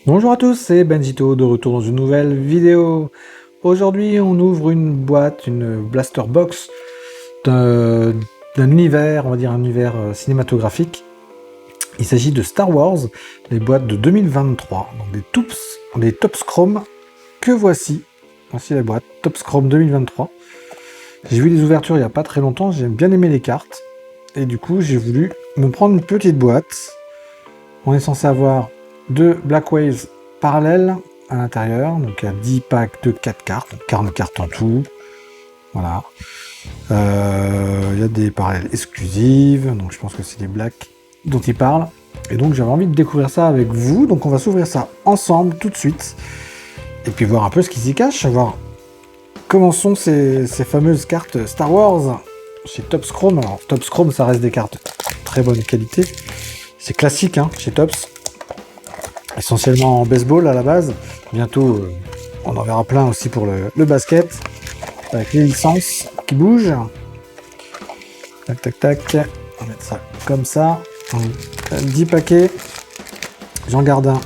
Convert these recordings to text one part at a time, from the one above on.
Bonjour à tous, c'est Benjito de retour dans une nouvelle vidéo. Aujourd'hui, on ouvre une boîte, une blaster box d'un univers, on va dire un univers cinématographique. Il s'agit de Star Wars, les boîtes de 2023, donc des Topps Chrome que voici. Voici la boîte Topps Chrome 2023. J'ai vu les ouvertures il n'y a pas très longtemps, j'ai bien aimé les cartes. Et du coup, j'ai voulu me prendre une petite boîte. On est censé avoir deux Black Waves parallèles à l'intérieur, donc il y a 10 packs de 4 cartes, 40 cartes en tout. Voilà. Il y a des parallèles exclusives, donc je pense que c'est les Black dont il parle. Et donc j'avais envie de découvrir ça avec vous, donc on va s'ouvrir ça ensemble tout de suite. Et puis voir un peu ce qui s'y cache, voir comment sont ces fameuses cartes Star Wars chez Topps Chrome. Alors Topps Chrome, ça reste des cartes de très bonne qualité. C'est classique hein, chez Topps. Essentiellement en baseball à la base. Bientôt, on en verra plein aussi pour le basket. Avec les licences qui bougent. Tac, tac, tac. On va mettre ça comme ça. 10 paquets. J'en garde un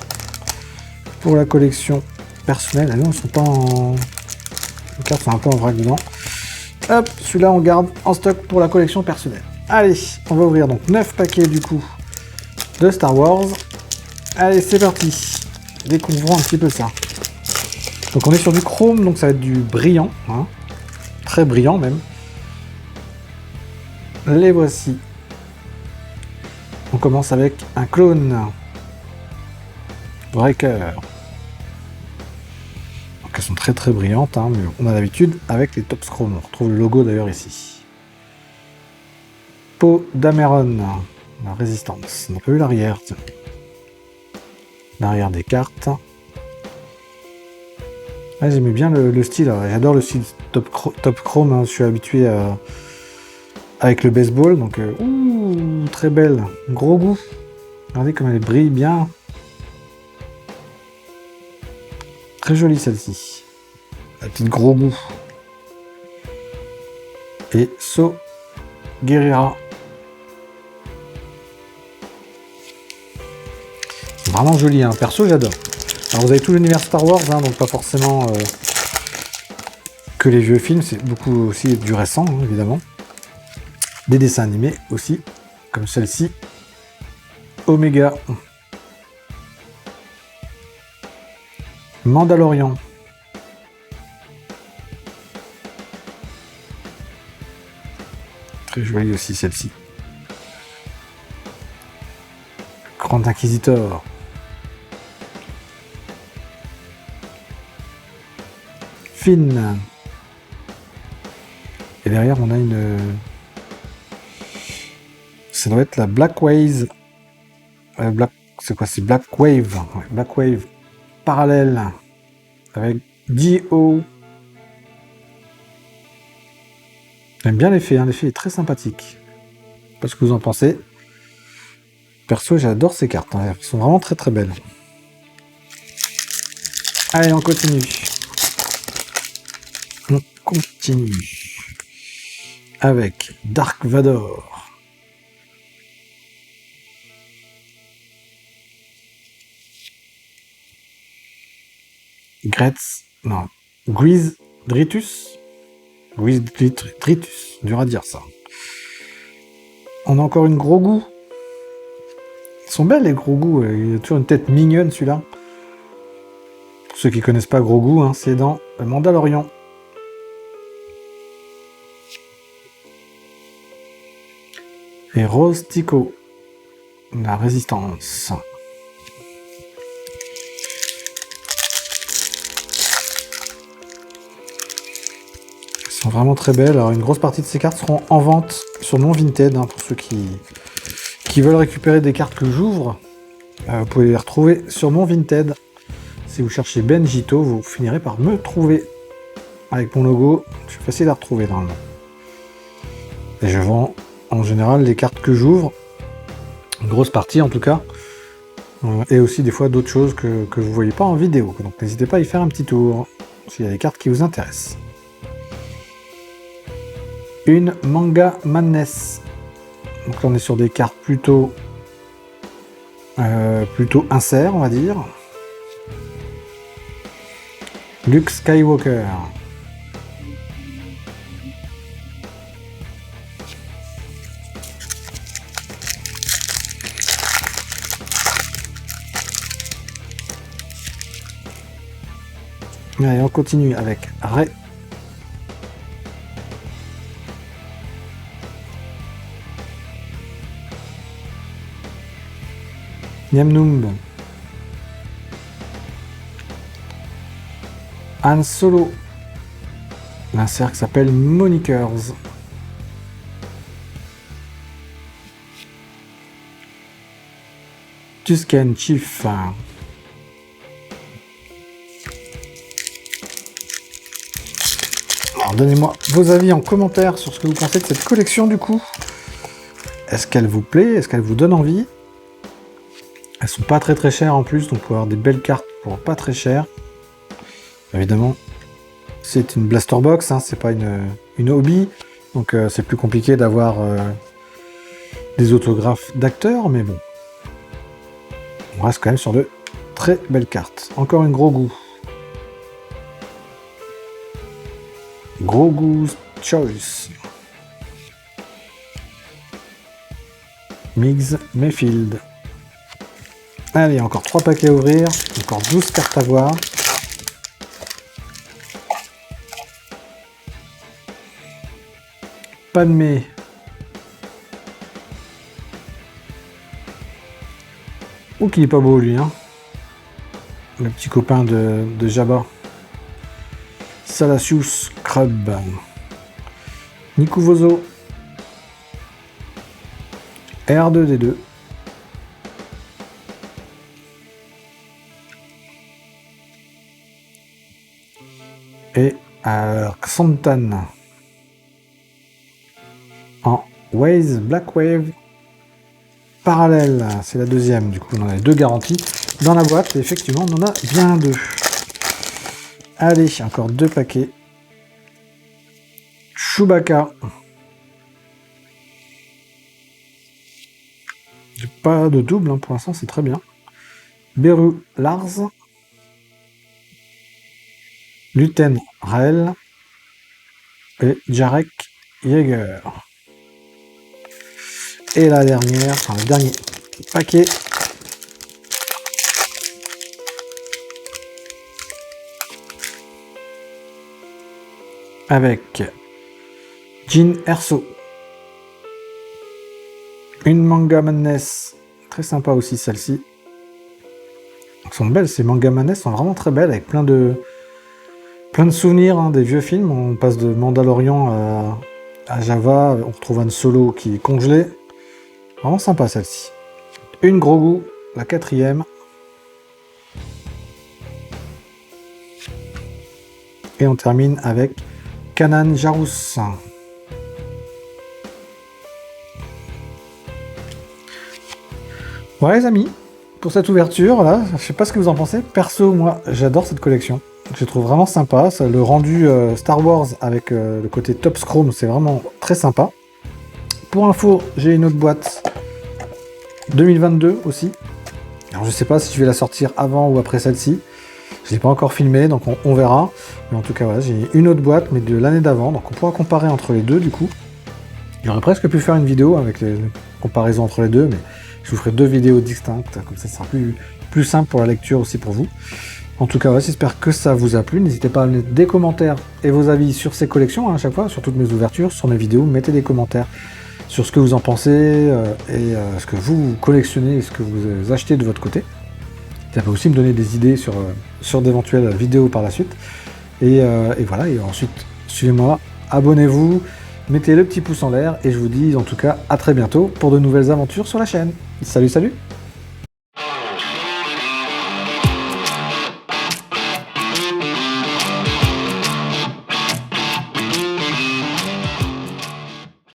pour la collection personnelle. Ah non, ils sont pas en... Les cartes sont un peu en vrac dedans. Hop, celui-là, on garde en stock pour la collection personnelle. Allez, on va ouvrir donc 9 paquets du coup de Star Wars. Allez, c'est parti. Découvrons un petit peu ça. Donc on est sur du chrome, donc ça va être du brillant. Hein. Très brillant même. Les voici. On commence avec un clone. Breaker. Donc elles sont très très brillantes, hein, mais on a l'habitude avec les Topps Chrome. On retrouve le logo d'ailleurs ici. Poe Dameron. La résistance. On n'a pas vu l'arrière. L'arrière des cartes. Ah, j'aimais bien le style, j'adore le style Top Chrome, hein. Je suis habitué avec le baseball, donc ouh, très belle, gros goût. Regardez comme elle brille bien. Très jolie celle-ci. La petite gros goût. Et So Guerrera. Vraiment joli, hein. Perso j'adore. Alors vous avez tout l'univers Star Wars, hein, donc pas forcément que les vieux films, c'est beaucoup aussi du récent, hein, évidemment. Des dessins animés aussi, comme celle-ci. Omega. Mandalorian. Très jolie aussi celle-ci. Grand Inquisiteur. Finn. Et derrière, on a une... Ça doit être la Black Wave. C'est quoi? C'est Black Wave. Ouais, Black Wave parallèle. Avec D.O. J'aime bien l'effet. Hein. L'effet est très sympathique. Je sais pas ce que vous en pensez. Perso, j'adore ces cartes. Hein. Elles sont vraiment très très belles. Allez, on continue. On continue avec Dark Vador. Gretz, non, Guiz Dritus. Guiz Dritus, dur à dire ça. On a encore une gros goût. Ils sont belles les gros goûts. Il y a toujours une tête mignonne celui-là. Pour ceux qui connaissent pas gros goût, hein, c'est dans le Mandalorian. Et Rose Tico, la résistance. Elles sont vraiment très belles. Alors une grosse partie de ces cartes seront en vente sur mon Vinted, hein, pour ceux qui veulent récupérer des cartes que j'ouvre. Vous pouvez les retrouver sur mon Vinted. Si vous cherchez Benjito, vous finirez par me trouver. Avec mon logo, je suis facile à retrouver normalement. Et je vends en général les cartes que j'ouvre, une grosse partie en tout cas, et aussi des fois d'autres choses que vous ne voyez pas en vidéo. Donc n'hésitez pas à y faire un petit tour, s'il y a des cartes qui vous intéressent. Une Manga Madness. Donc là on est sur des cartes plutôt insert, on va dire. Luke Skywalker. Allez, on continue avec Rey. Niamnoum. Han Solo. L'insert qui s'appelle Monikers. Tusken Chief. Alors, donnez-moi vos avis en commentaire sur ce que vous pensez de cette collection du coup. Est-ce qu'elle vous plaît? Est-ce qu'elle vous donne envie? Elles sont pas très chères en plus, donc vous pouvez avoir des belles cartes pour pas très cher. Évidemment, c'est une blaster box, hein, c'est pas une hobby, donc c'est plus compliqué d'avoir des autographes d'acteurs, mais bon. On reste quand même sur de très belles cartes. Encore une Grogu. Grogu's Choice. Migs Mayfield. Allez, encore 3 paquets à ouvrir, encore 12 cartes à voir. Padmé. Oh, qu'il est pas beau lui, hein. Le petit copain de Jabba. Salacious Crub. Nikuvozo. R2D2. Et Xantan. En Waze Black Wave parallèle, c'est la deuxième, du coup on en a 2 garanties dans la boîte, et effectivement on en a bien 2. Allez, encore 2 paquets. Chewbacca. J'ai pas de double, hein, pour l'instant c'est très bien. Beru Lars. Luten Rael. Et Jarek Yeager. Et la dernière, enfin le dernier paquet. Avec Jyn Erso. Une Manga Madness. Très sympa aussi celle-ci. Elles sont belles, ces Manga Madness sont vraiment très belles, avec plein de souvenirs, hein, des vieux films. On passe de Mandalorian à Java, on retrouve Han Solo qui est congelé. Vraiment sympa celle-ci. Une Grogu, la 4e. Et on termine avec Kanan Jarrus. Voilà les amis, pour cette ouverture là, je sais pas ce que vous en pensez. Perso, moi j'adore cette collection. Je trouve vraiment sympa. Ça, le rendu Star Wars avec le côté Top Chrome, c'est vraiment très sympa. Pour info, j'ai une autre boîte 2022 aussi. Alors je sais pas si je vais la sortir avant ou après celle-ci. Je l'ai pas encore filmé, donc on verra. Mais en tout cas, voilà, j'ai une autre boîte, mais de l'année d'avant. Donc on pourra comparer entre les deux du coup. J'aurais presque pu faire une vidéo avec les comparaisons entre les deux, mais je vous ferai 2 vidéos distinctes. Comme ça, ce sera plus simple pour la lecture aussi pour vous. En tout cas, voilà, j'espère que ça vous a plu. N'hésitez pas à mettre des commentaires et vos avis sur ces collections, hein, à chaque fois, sur toutes mes ouvertures, sur mes vidéos. Mettez des commentaires sur ce que vous en pensez et ce que vous collectionnez et ce que vous achetez de votre côté. Ça peut aussi me donner des idées sur d'éventuelles vidéos par la suite. Et voilà, et ensuite, suivez-moi, abonnez-vous, mettez le petit pouce en l'air, et je vous dis en tout cas à très bientôt pour de nouvelles aventures sur la chaîne. Salut, salut!